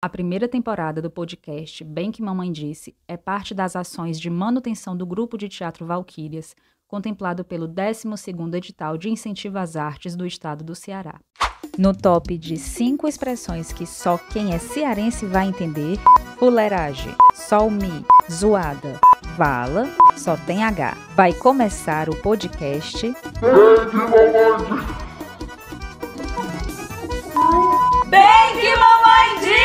A primeira temporada do podcast Bem que Mamãe Disse é parte das ações de manutenção do Grupo de Teatro Valquírias, contemplado pelo 12º edital de incentivo às artes do estado do Ceará. No top de 5 expressões que só quem é cearense vai entender: fuleiragem, solmi, zoada, vala, só tem H. Vai começar o podcast Bem que Mamãe Disse!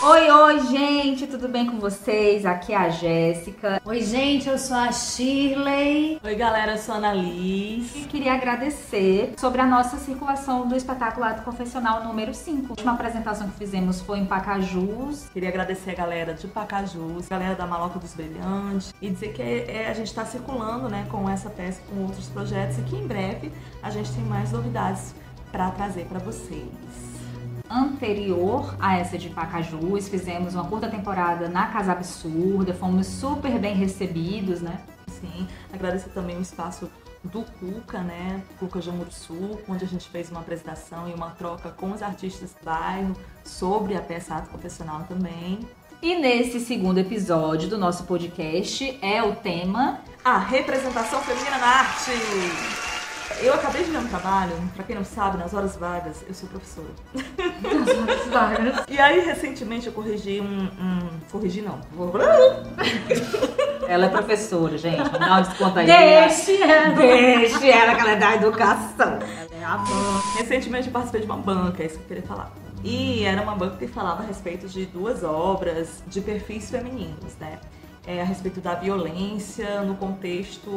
Oi, gente, tudo bem com vocês? Aqui é a Jéssica. Oi, gente, eu sou a Shirley. Oi, galera, eu sou a Annalise. E queria agradecer sobre a nossa circulação do espetáculo Ato Confessional número 5. A última apresentação que fizemos foi em Pacajus. Queria agradecer a galera de Pacajus, a galera da Maloca dos Brilhantes, e dizer que a gente está circulando, né, com essa peça, com outros projetos, e que em breve a gente tem mais novidades para trazer para vocês. Anterior a essa de Pacajus, fizemos uma curta temporada na Casa Absurda, fomos super bem recebidos, né? Sim, agradecer também o espaço do Cuca, né? Cuca Jamurçu, onde a gente fez uma apresentação e uma troca com os artistas do bairro sobre a peça Ato Confessional também. E nesse segundo episódio do nosso podcast é o tema... A representação feminina na arte! Eu acabei de ver um trabalho, pra quem não sabe, nas horas vagas, eu sou professora. Nas horas vagas. E aí, recentemente, eu corrigi Corrigi não. Ela é professora, gente. Não dá um desconto aí. Deixe ela, que ela é da educação. Ela é a banca. Recentemente, eu participei de uma banca, é isso que eu queria falar. E era uma banca que falava a respeito de 2 obras de perfis femininos, né? A respeito da violência no contexto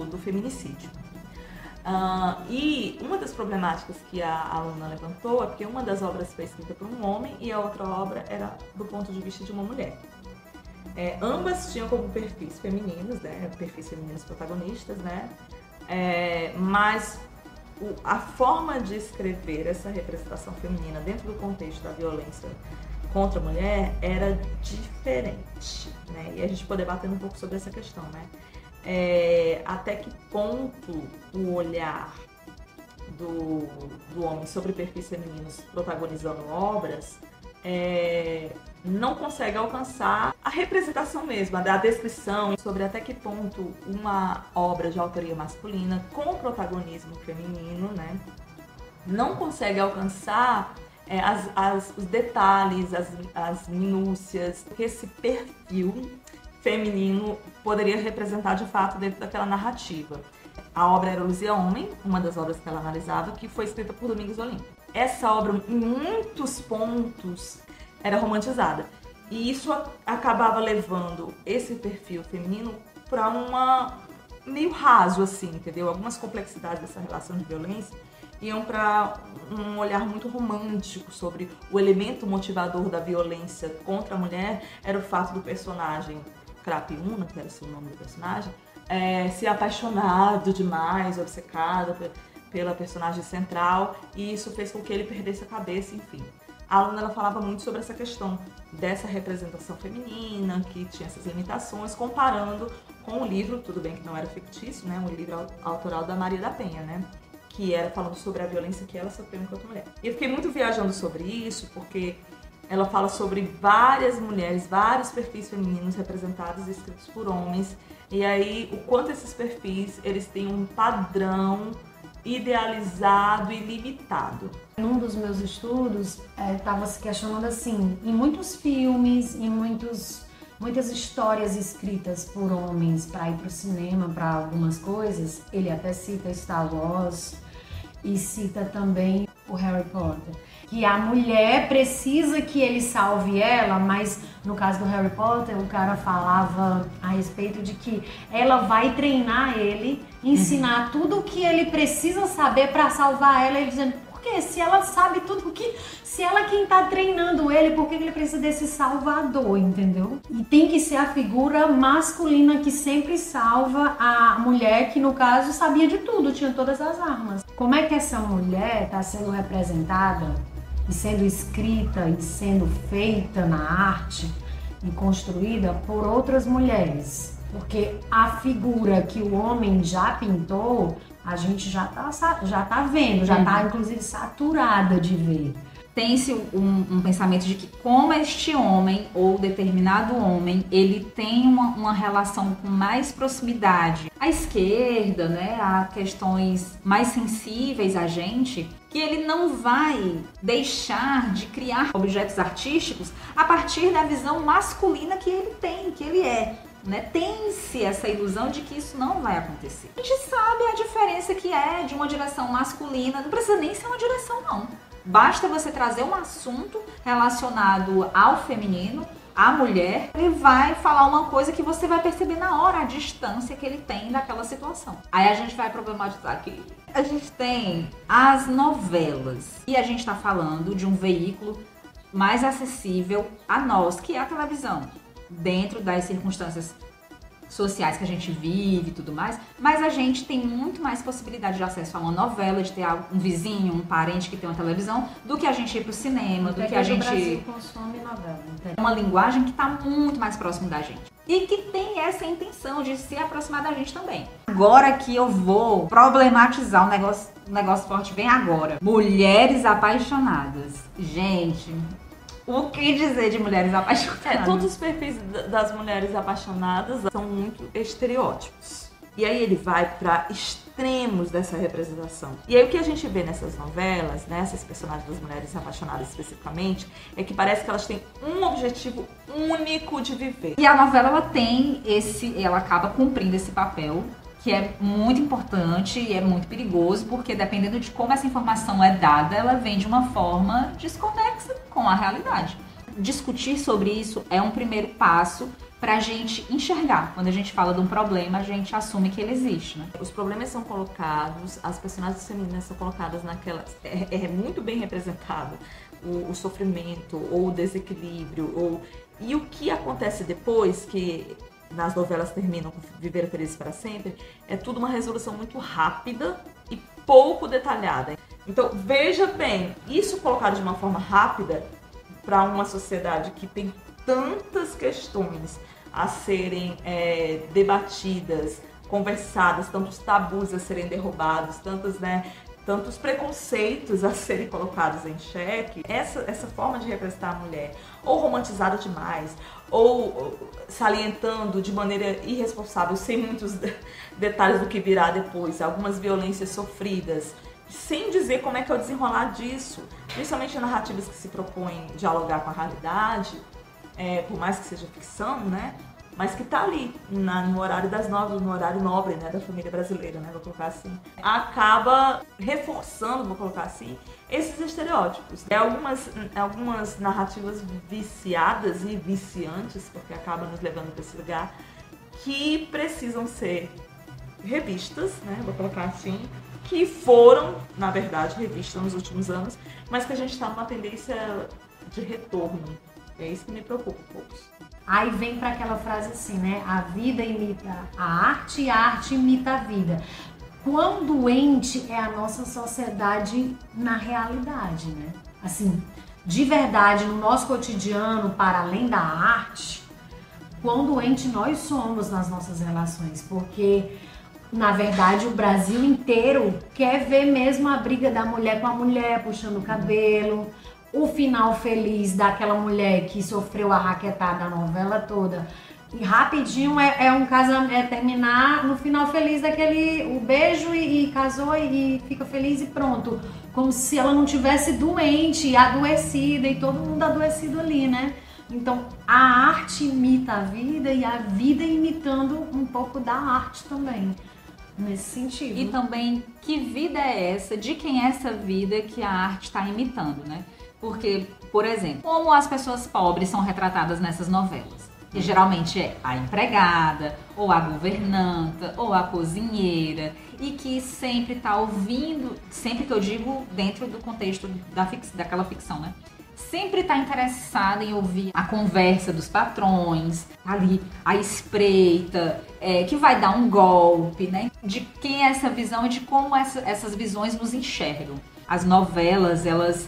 do feminicídio. E uma das problemáticas que a aluna levantou é porque uma das obras foi escrita por um homem e a outra obra era do ponto de vista de uma mulher. Ambas tinham como perfis femininos, né? Perfis femininos protagonistas, né? Mas a forma de escrever essa representação feminina dentro do contexto da violência contra a mulher era diferente, né? E a gente pode debater um pouco sobre essa questão, né? Até que ponto o olhar do homem sobre perfis femininos protagonizando obras não consegue alcançar a representação mesmo, a descrição sobre até que ponto uma obra de autoria masculina com protagonismo feminino, né, não consegue alcançar os detalhes, as minúcias que esse perfil feminino poderia representar de fato dentro daquela narrativa. A obra era Luzia Homem, uma das obras que ela analisava, que foi escrita por Domingos Olimpo. Essa obra, em muitos pontos, era romantizada. E isso acabava levando esse perfil feminino para uma meio raso, assim, entendeu? Algumas complexidades dessa relação de violência iam para um olhar muito romântico sobre o elemento motivador da violência contra a mulher, era o fato do personagem Crapiúna, que era o nome do personagem, se apaixonado demais, obcecado pela personagem central, e isso fez com que ele perdesse a cabeça, enfim. A aluna ela falava muito sobre essa questão dessa representação feminina, que tinha essas limitações, comparando com o livro, tudo bem que não era fictício, né, um livro autoral da Maria da Penha, né, que era falando sobre a violência que ela sofreu enquanto mulher. E eu fiquei muito viajando sobre isso, porque ela fala sobre várias mulheres, vários perfis femininos representados e escritos por homens. E aí, o quanto esses perfis, eles têm um padrão idealizado e limitado. Num dos meus estudos, estava se questionando assim, em muitos filmes, em muitas histórias escritas por homens para ir para o cinema, para algumas coisas, ele até cita Star Wars e cita também o Harry Potter. Que a mulher precisa que ele salve ela, mas no caso do Harry Potter, o cara falava a respeito de que ela vai treinar ele, ensinar tudo o que ele precisa saber para salvar ela, ele dizendo, porque se ela sabe tudo se ela é quem tá treinando ele, por que ele precisa desse salvador, entendeu? E tem que ser a figura masculina que sempre salva a mulher que, no caso, sabia de tudo, tinha todas as armas. Como é que essa mulher tá sendo representada e sendo escrita e sendo feita na arte e construída por outras mulheres? Porque a figura que o homem já pintou a gente já tá vendo, já tá inclusive saturada de ver. Tem-se um pensamento de que como este homem ou determinado homem, ele tem uma relação com mais proximidade à esquerda, né, a questões mais sensíveis a gente, que ele não vai deixar de criar objetos artísticos a partir da visão masculina que ele tem, que ele é. Né? Tem-se essa ilusão de que isso não vai acontecer. A gente sabe a diferença que é de uma direção masculina, não precisa nem ser uma direção não. Basta você trazer um assunto relacionado ao feminino, à mulher, ele vai falar uma coisa que você vai perceber na hora a distância que ele tem daquela situação. Aí a gente vai problematizar aqui. A gente tem as novelas e a gente está falando de um veículo mais acessível a nós, que é a televisão, dentro das circunstâncias sociais que a gente vive e tudo mais, mas a gente tem muito mais possibilidade de acesso a uma novela, de ter um vizinho, um parente que tem uma televisão, do que a gente ir pro cinema, do que a gente... O Brasil consome novela. É uma linguagem que está muito mais próximo da gente. E que tem essa intenção de se aproximar da gente também. Agora que eu vou problematizar o negócio forte vem agora. Mulheres apaixonadas. Gente... O que dizer de mulheres apaixonadas? Todos os perfis das mulheres apaixonadas são muito estereótipos. E aí ele vai para extremos dessa representação. E aí o que a gente vê nessas novelas, né, essas personagens das mulheres apaixonadas especificamente, é que parece que elas têm um objetivo único de viver. E a novela ela acaba cumprindo esse papel, que é muito importante e é muito perigoso, porque dependendo de como essa informação é dada, ela vem de uma forma desconexa com a realidade. Discutir sobre isso é um primeiro passo para a gente enxergar. Quando a gente fala de um problema, a gente assume que ele existe, né? Os problemas são colocados, as personagens femininas são colocadas naquela... É muito bem representado o sofrimento ou o desequilíbrio. E o que acontece depois, que... nas novelas terminam com Viver Felizes para Sempre, é tudo uma resolução muito rápida e pouco detalhada. Então, veja bem, isso colocado de uma forma rápida para uma sociedade que tem tantas questões a serem debatidas, conversadas, tantos tabus a serem derrubados, tantos preconceitos a serem colocados em xeque, essa forma de representar a mulher, ou romantizada demais, ou salientando de maneira irresponsável, sem muitos detalhes do que virá depois, algumas violências sofridas, sem dizer como é que é o desenrolar disso, principalmente narrativas que se propõem dialogar com a realidade, por mais que seja ficção, né? Mas que tá ali, no horário das 9, no horário nobre, né, da família brasileira, né, vou colocar assim, acaba reforçando, vou colocar assim, esses estereótipos. Algumas narrativas viciadas e viciantes, porque acabam nos levando para esse lugar, que precisam ser revistas, né, vou colocar assim, que foram, na verdade, revistas nos últimos anos, mas que a gente está numa tendência de retorno. É isso que me preocupa um pouco. Aí vem para aquela frase assim, né? A vida imita a arte e a arte imita a vida. Quão doente é a nossa sociedade na realidade, né? Assim, de verdade, no nosso cotidiano, para além da arte, quão doente nós somos nas nossas relações. Porque, na verdade, o Brasil inteiro quer ver mesmo a briga da mulher com a mulher, puxando o cabelo, o final feliz daquela mulher que sofreu a raquetada da novela toda. E rapidinho um casamento, é terminar no final feliz daquele, o beijo e casou e fica feliz e pronto. Como se ela não tivesse doente, adoecida e todo mundo adoecido ali, né? Então a arte imita a vida e a vida imitando um pouco da arte também. Nesse sentido. E também, que vida é essa? De quem é essa vida que a arte está imitando, né? Porque, por exemplo, como as pessoas pobres são retratadas nessas novelas? Que geralmente é a empregada, ou a governanta, ou a cozinheira, e que sempre está ouvindo, sempre que eu digo dentro do contexto daquela ficção, né? Sempre está interessada em ouvir a conversa dos patrões, ali, a espreita, que vai dar um golpe, né? De quem é essa visão e de como essas visões nos enxergam. As novelas, elas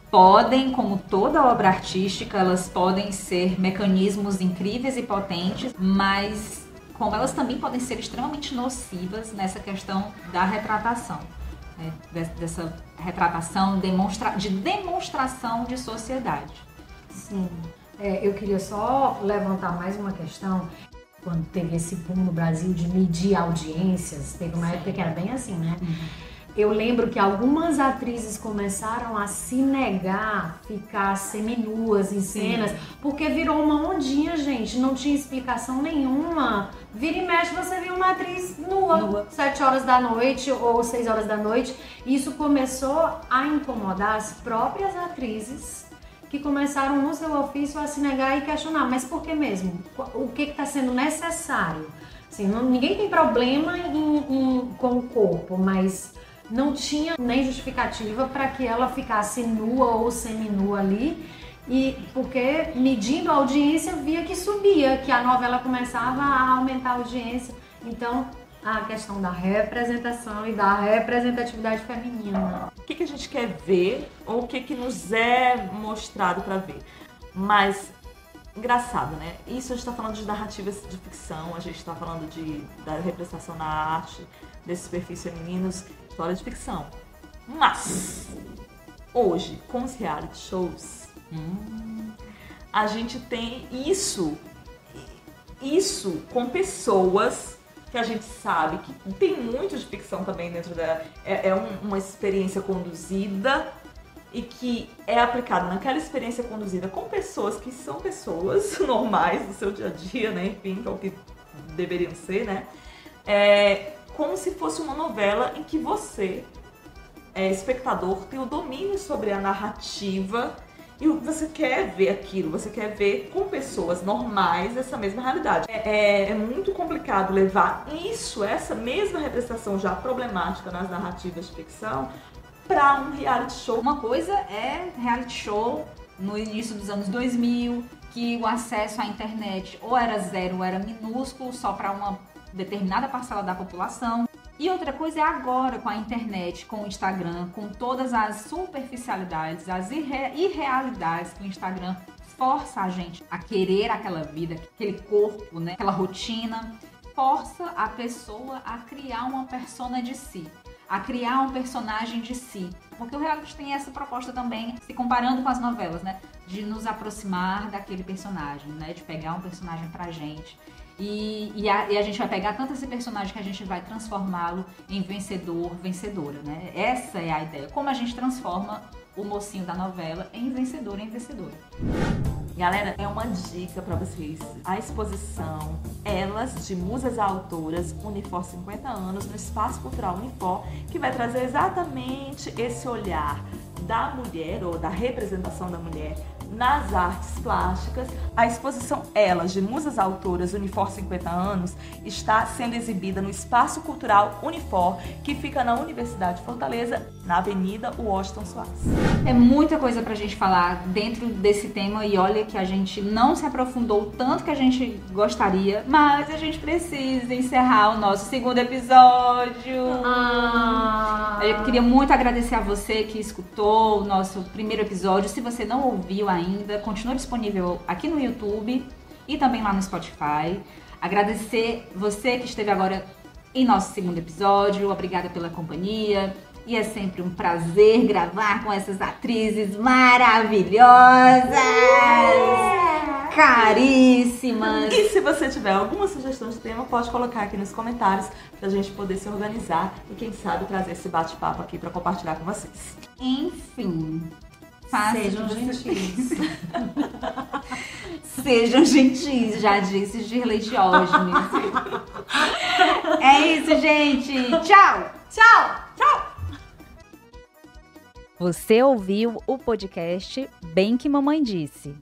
podem, como toda obra artística, elas podem ser mecanismos incríveis e potentes, mas como elas também podem ser extremamente nocivas nessa questão da retratação, né? Dessa retratação de demonstração de sociedade. Sim. Eu queria só levantar mais uma questão. Quando teve esse boom no Brasil de medir audiências, teve uma época que era bem assim, né? Eu lembro que algumas atrizes começaram a se negar a ficar seminuas em cenas, porque virou uma ondinha, gente, não tinha explicação nenhuma. Vira e mexe, você viu uma atriz nua. 7 horas da noite ou 6 horas da noite. Isso começou a incomodar as próprias atrizes, que começaram no seu ofício a se negar e questionar, mas por que mesmo? O que está sendo necessário? Assim, ninguém tem problema com o corpo, mas não tinha nem justificativa para que ela ficasse nua ou seminua ali, e porque medindo a audiência via que subia, que a novela começava a aumentar a audiência. Então, a questão da representação e da representatividade feminina. O que a gente quer ver ou o que nos é mostrado para ver. Mas, engraçado, né? Isso a gente está falando de narrativas de ficção, a gente está falando da representação na arte, desses perfis femininos, história de ficção. Mas, hoje, com os reality shows, a gente tem isso com pessoas que a gente sabe que tem muito de ficção também dentro da... uma experiência conduzida e que é aplicada naquela experiência conduzida com pessoas que são pessoas normais do seu dia a dia, né? Enfim, que é o que deveriam ser, né? Como se fosse uma novela em que você, espectador, tem o domínio sobre a narrativa e você quer ver aquilo, você quer ver com pessoas normais essa mesma realidade. É muito complicado levar essa mesma representação já problemática nas narrativas de ficção para um reality show. Uma coisa é reality show no início dos anos 2000, que o acesso à internet ou era zero ou era minúsculo, só para uma determinada parcela da população. E outra coisa é agora, com a internet, com o Instagram, com todas as superficialidades, as irrealidades que o Instagram força a gente a querer aquela vida, aquele corpo, né? Aquela rotina, força a pessoa a criar uma persona de si, a criar um personagem de si. Porque o reality tem essa proposta também, se comparando com as novelas, né? De nos aproximar daquele personagem, né? De pegar um personagem pra gente. E a gente vai pegar tanto esse personagem que a gente vai transformá-lo em vencedor, vencedora, né? Essa é a ideia. Como a gente transforma o mocinho da novela em vencedor, em vencedora. Galera, é uma dica pra vocês. A exposição Elas, de Musas a Autoras, Unifor 50 anos, no Espaço Cultural Unifor, que vai trazer exatamente esse olhar da mulher, ou da representação da mulher, nas artes plásticas. A exposição Elas, de Musas Autoras, Unifor 50 anos, está sendo exibida no Espaço Cultural Unifor, que fica na Universidade de Fortaleza, na Avenida Washington Soares. É muita coisa pra gente falar dentro desse tema, e olha que a gente não se aprofundou tanto que a gente gostaria, mas a gente precisa encerrar o nosso segundo episódio. Eu queria muito agradecer a você que escutou o nosso primeiro episódio. Se você não ouviu ainda, continua disponível aqui no YouTube e também lá no Spotify. Agradecer você que esteve agora em nosso segundo episódio. Obrigada pela companhia. E é sempre um prazer gravar com essas atrizes maravilhosas, caríssimas. E se você tiver alguma sugestão de tema, pode colocar aqui nos comentários pra gente poder se organizar e, quem sabe, trazer esse bate-papo aqui pra compartilhar com vocês. Enfim, Sejam gentis. Sejam gentis, já disse Shirley Diógenes. É isso, gente. Tchau. Tchau! Tchau! Você ouviu o podcast Bem que Mamãe Disse.